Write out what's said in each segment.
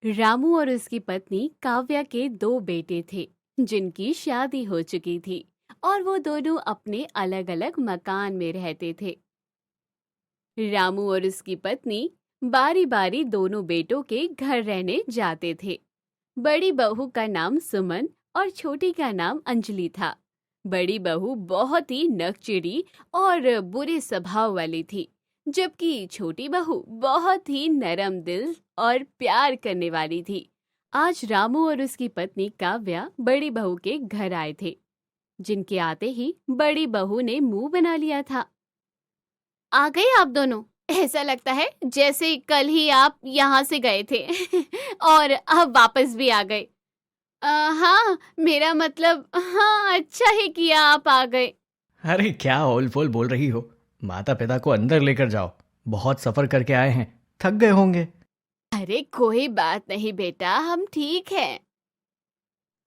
रामू और उसकी पत्नी काव्या के दो बेटे थे जिनकी शादी हो चुकी थी और वो दोनों अपने अलग-अलग मकान में रहते थे। रामू और उसकी पत्नी बारी-बारी दोनों बेटों के घर रहने जाते थे। बड़ी बहू का नाम सुमन और छोटी का नाम अंजलि था। बड़ी बहू बहुत ही नकचिड़ी और बुरे स्वभाव वाली थी, जबकि छोटी बहू बहुत ही नरम दिल और प्यार करने वाली थी। आज रामू और उसकी पत्नी काव्या बड़ी बहू के घर आए थे, जिनके आते ही बड़ी बहू ने मुंह बना लिया था। आ गए आप दोनों। ऐसा लगता है जैसे कल ही आप यहाँ से गए थे और अब वापस भी आ गए। हाँ, मेरा मतलब हाँ, अच्छा ही किया आप आ गए। अरे क्या ओल पोल बोल रही हो। माता पिता को अंदर लेकर जाओ। बहुत सफर करके आए हैं, थक गए होंगे। अरे कोई बात नहीं बेटा, हम ठीक हैं।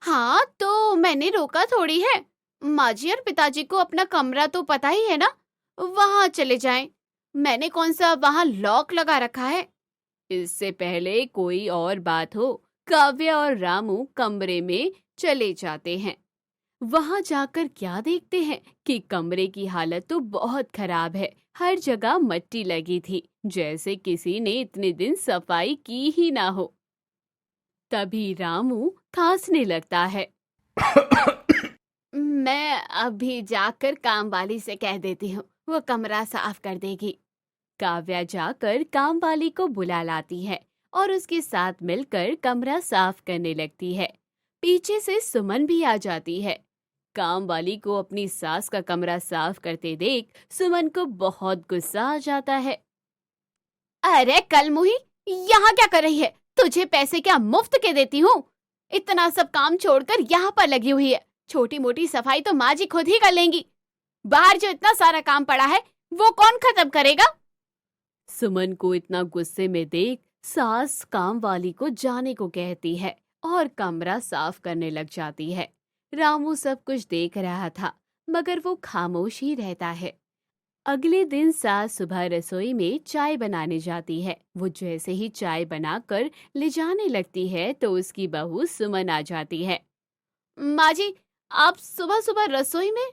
हाँ, तो मैंने रोका थोड़ी है। माँ जी और पिताजी को अपना कमरा तो पता ही है ना, वहाँ चले जाएं। मैंने कौन सा वहाँ लॉक लगा रखा है। इससे पहले कोई और बात हो, काव्या और रामू कमरे में चले जाते हैं। वहां जाकर क्या देखते हैं कि कमरे की हालत तो बहुत खराब है। हर जगह मट्टी लगी थी, जैसे किसी ने इतने दिन सफाई की ही ना हो। तभी रामू खांसने लगता है। मैं अभी जाकर काम वाली से कह देती हूँ, वो कमरा साफ कर देगी। काव्या जाकर काम वाली को बुला लाती है और उसके साथ मिलकर कमरा साफ करने लगती है। पीछे से सुमन भी आ जाती है। काम वाली को अपनी सास का कमरा साफ करते देख सुमन को बहुत गुस्सा आ जाता है। अरे कल मुही, यहाँ क्या कर रही है? तुझे पैसे क्या मुफ्त के देती हूँ? इतना सब काम छोड़कर यहाँ पर लगी हुई है। छोटी मोटी सफाई तो माँ जी खुद ही कर लेंगी। बाहर जो इतना सारा काम पड़ा है, वो कौन खत्म करेगा? सुमन को इतना गुस्से में देख सास काम वाली को जाने को कहती है और कमरा साफ करने लग जाती है। रामू सब कुछ देख रहा था, मगर वो खामोश ही रहता है। अगले दिन सास सुबह रसोई में चाय बनाने जाती है। वो जैसे ही चाय बनाकर ले जाने लगती है तो उसकी बहू सुमन आ जाती है। माँ जी, आप सुबह सुबह रसोई में?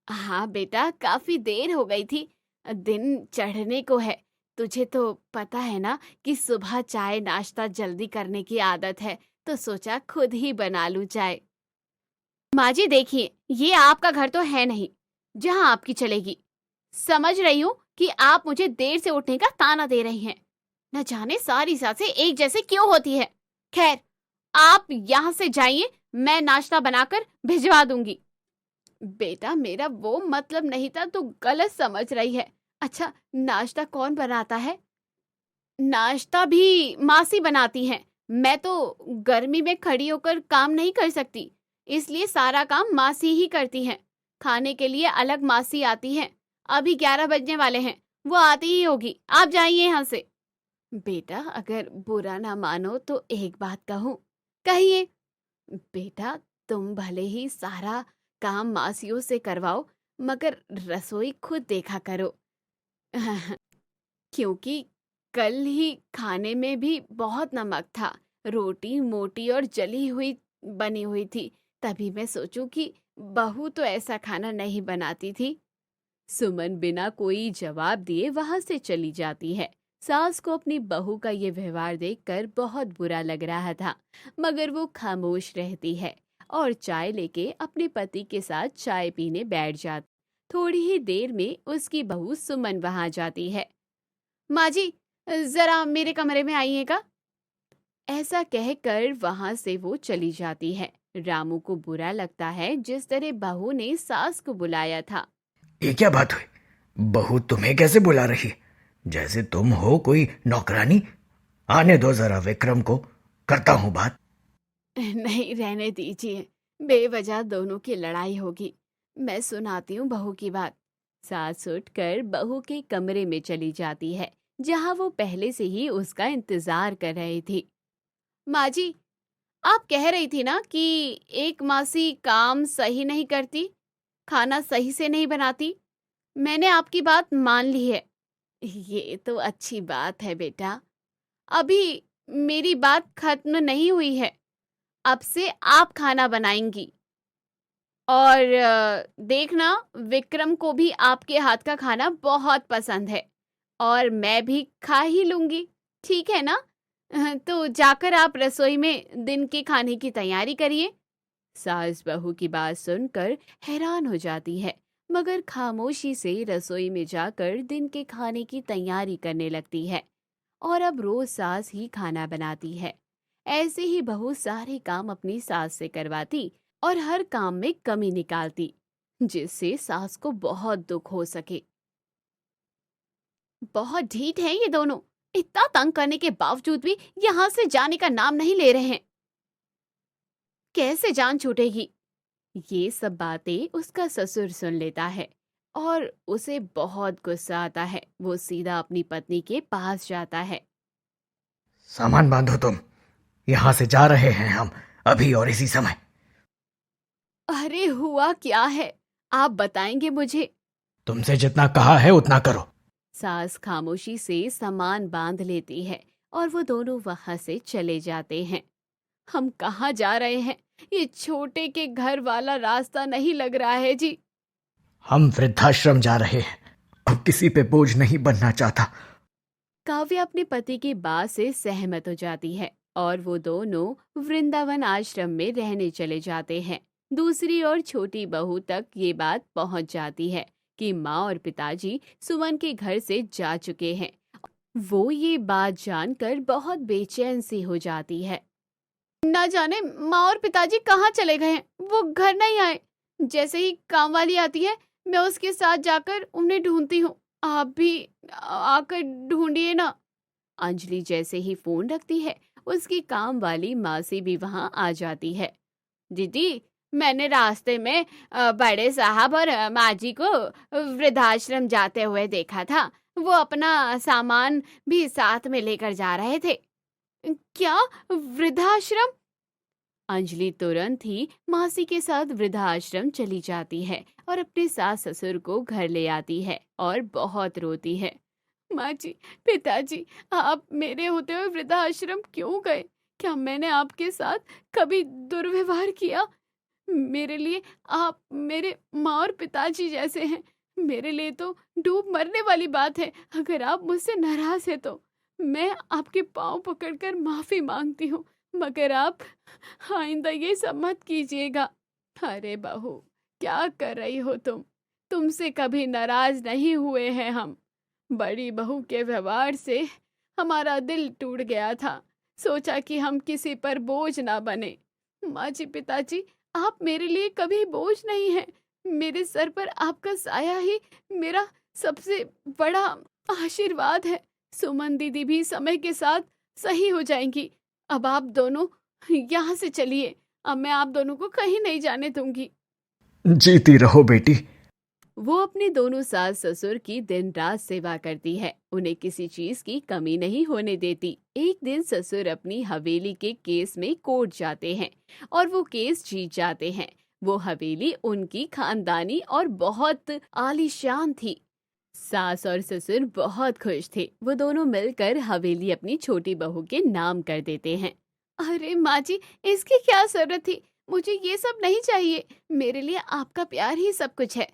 हाँ बेटा, काफी देर हो गई थी। दिन चढ़ने को है। तुझे तो पता है ना कि सुबह चाय नाश्ता जल्दी करने की आदत है, तो सोचा खुद ही बना लूं चाय। माँ जी देखिए, ये आपका घर तो है नहीं जहाँ आपकी चलेगी। समझ रही हूँ कि आप मुझे देर से उठने का ताना दे रही हैं। न जाने सारी सासें एक जैसे क्यों होती है। खैर, आप यहाँ से जाइए, मैं नाश्ता बनाकर भिजवा दूंगी। बेटा, मेरा वो मतलब नहीं था, तू गलत समझ रही है। अच्छा, नाश्ता कौन बनाता है? नाश्ता भी मासी बनाती हैं। मैं तो गर्मी में खड़ी होकर काम नहीं कर सकती, इसलिए सारा काम मासी ही करती हैं। खाने के लिए अलग मासी आती हैं। अभी 11 बजने वाले हैं, वो आती ही होगी। आप जाइए यहाँ से। बेटा, अगर बुरा ना मानो तो एक बात कहूँ। कहिए। बेटा, तुम भले ही सारा काम मासियों से करवाओ, मगर रसोई खुद देखा करो। क्योंकि कल ही खाने में भी बहुत नमक था। रोटी मोटी और जली हुई बनी हुई थी। तभी मैं सोचूं कि बहू तो ऐसा खाना नहीं बनाती थी। सुमन बिना कोई जवाब दिए वहां से चली जाती है। सास को अपनी बहू का ये व्यवहार देखकर बहुत बुरा लग रहा था, मगर वो खामोश रहती है और चाय लेके अपने पति के साथ चाय पीने बैठ जाती। थोड़ी ही देर में उसकी बहू सुमन वहां जाती है। माँ जी, जरा मेरे कमरे में आइएगा। ऐसा कहकर वहां से वो चली जाती है। रामू को बुरा लगता है जिस तरह बहू ने सास को बुलाया था। ये क्या बात हुई? बहू तुम्हें कैसे बुला रही है? जैसे तुम हो कोई नौकरानी। आने दो जरा विक्रम को, करता हूँ बात। नहीं, रहने दीजिए। बेवजह दोनों की लड़ाई होगी। मैं सुनाती हूँ बहू की बात। सास उठकर बहू के कमरे में चली जाती है, जहाँ वो पहले से ही उसका इंतजार कर रही थी। माँ जी, आप कह रही थी ना कि एक मासी काम सही नहीं करती, खाना सही से नहीं बनाती। मैंने आपकी बात मान ली है। ये तो अच्छी बात है बेटा। अभी मेरी बात खत्म नहीं हुई है। अब से आप खाना बनाएंगी और देखना, विक्रम को भी आपके हाथ का खाना बहुत पसंद है और मैं भी खा ही लूंगी, ठीक है ना? तो जाकर आप रसोई में दिन के खाने की तैयारी करिए। सास बहू की बात सुनकर हैरान हो जाती है, मगर खामोशी से रसोई में जाकर दिन के खाने की तैयारी करने लगती है और अब रोज सास ही खाना बनाती है। ऐसे ही बहू सारे काम अपनी सास से करवाती और हर काम में कमी निकालती, जिससे सास को बहुत दुख हो सके। बहुत ढीठ हैं ये दोनों, इतना तंग करने के बावजूद भी यहाँ से जाने का नाम नहीं ले रहे हैं। कैसे जान छूटेगी? ये सब बातें उसका ससुर सुन लेता है और उसे बहुत गुस्सा आता है। वो सीधा अपनी पत्नी के पास जाता है। सामान बांधो तुम, यहाँ से जा रहे हैं हम अभी और इसी समय। अरे हुआ क्या है, आप बताएंगे मुझे? तुमसे जितना कहा है उतना करो। सास खामोशी से सामान बांध लेती है और वो दोनों वहां से चले जाते हैं। हम कहाँ जा रहे हैं? ये छोटे के घर वाला रास्ता नहीं लग रहा है जी। हम वृद्धाश्रम जा रहे हैं, अब किसी पे बोझ नहीं बनना चाहता। काव्या अपने पति की बात से सहमत हो जाती है और वो दोनों वृंदावन आश्रम में रहने चले जाते हैं। दूसरी ओर छोटी बहू तक ये बात पहुंच जाती है कि माँ और पिताजी सुमन के घर से जा चुके हैं। वो ये बात जानकर बहुत बेचैन सी हो जाती है। ना जाने माँ और पिताजी कहाँ चले गए हैं, वो घर नहीं आए। जैसे ही काम वाली आती है मैं उसके साथ जाकर उन्हें ढूंढती हूँ। आप भी आकर ढूंढिए ना। अंजलि जैसे ही फोन रखती है उसकी काम वाली मासी भी वहां आ जाती है। दीदी, मैंने रास्ते में बड़े साहब और माँ जी को वृद्धाश्रम जाते हुए देखा था। वो अपना सामान भी साथ में लेकर जा रहे थे। क्या? वृद्धाश्रम? अंजलि तुरंत ही मासी के साथ वृद्धाश्रम चली जाती है और अपने सास ससुर को घर ले आती है और बहुत रोती है। माँ जी, पिताजी, आप मेरे होते हुए वृद्धाश्रम क्यों गए? क्या मैंने आपके साथ कभी दुर्व्यवहार किया? मेरे लिए आप मेरे माँ और पिताजी जैसे हैं। मेरे लिए तो डूब मरने वाली बात है। अगर आप मुझसे नाराज है तो मैं आपके पाँव पकड़कर माफी मांगती हूँ, मगर आप आइंदा ये सब मत कीजिएगा। अरे बहू, क्या कर रही हो तुम? तुमसे कभी नाराज नहीं हुए हैं हम। बड़ी बहू के व्यवहार से हमारा दिल टूट गया था। सोचा कि हम किसी पर बोझ ना बने। माँ जी, पिताजी, आप मेरे लिए कभी बोझ नहीं हैं। मेरे सर पर आपका साया ही मेरा सबसे बड़ा आशीर्वाद है। सुमन दीदी भी समय के साथ सही हो जाएंगी। अब आप दोनों यहाँ से चलिए। अब मैं आप दोनों को कहीं नहीं जाने दूंगी। जीती रहो बेटी। वो अपने दोनों सास ससुर की दिन रात सेवा करती है, उन्हें किसी चीज की कमी नहीं होने देती। एक दिन ससुर अपनी हवेली के केस में कोर्ट जाते हैं और वो केस जीत जाते हैं। वो हवेली उनकी खानदानी और बहुत आलीशान थी। सास और ससुर बहुत खुश थे। वो दोनों मिलकर हवेली अपनी छोटी बहू के नाम कर देते हैं। अरे माँ जी, इसकी क्या जरूरत थी? मुझे ये सब नहीं चाहिए। मेरे लिए आपका प्यार ही सब कुछ है।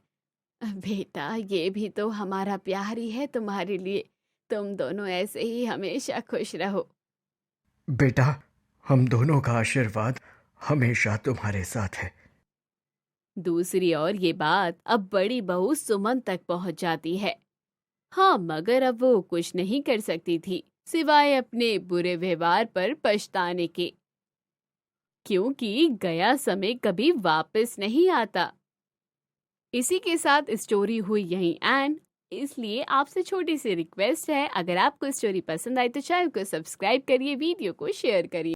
बेटा, ये भी तो हमारा प्यार ही है तुम्हारे लिए। तुम दोनों ऐसे ही हमेशा खुश रहो। बेटा, हम दोनों का आशीर्वाद हमेशा तुम्हारे साथ है। दूसरी ओर ये बात अब बड़ी बहू सुमन तक पहुंच जाती है। हाँ, मगर अब वो कुछ नहीं कर सकती थी सिवाय अपने बुरे व्यवहार पर पछताने के, क्योंकि गया समय कभी वापस नहीं आता। इसी के साथ स्टोरी हुई यहीं एंड। इसलिए आपसे छोटी सी रिक्वेस्ट है, अगर आपको स्टोरी पसंद आई तो चैनल को सब्सक्राइब करिए, वीडियो को शेयर करिए।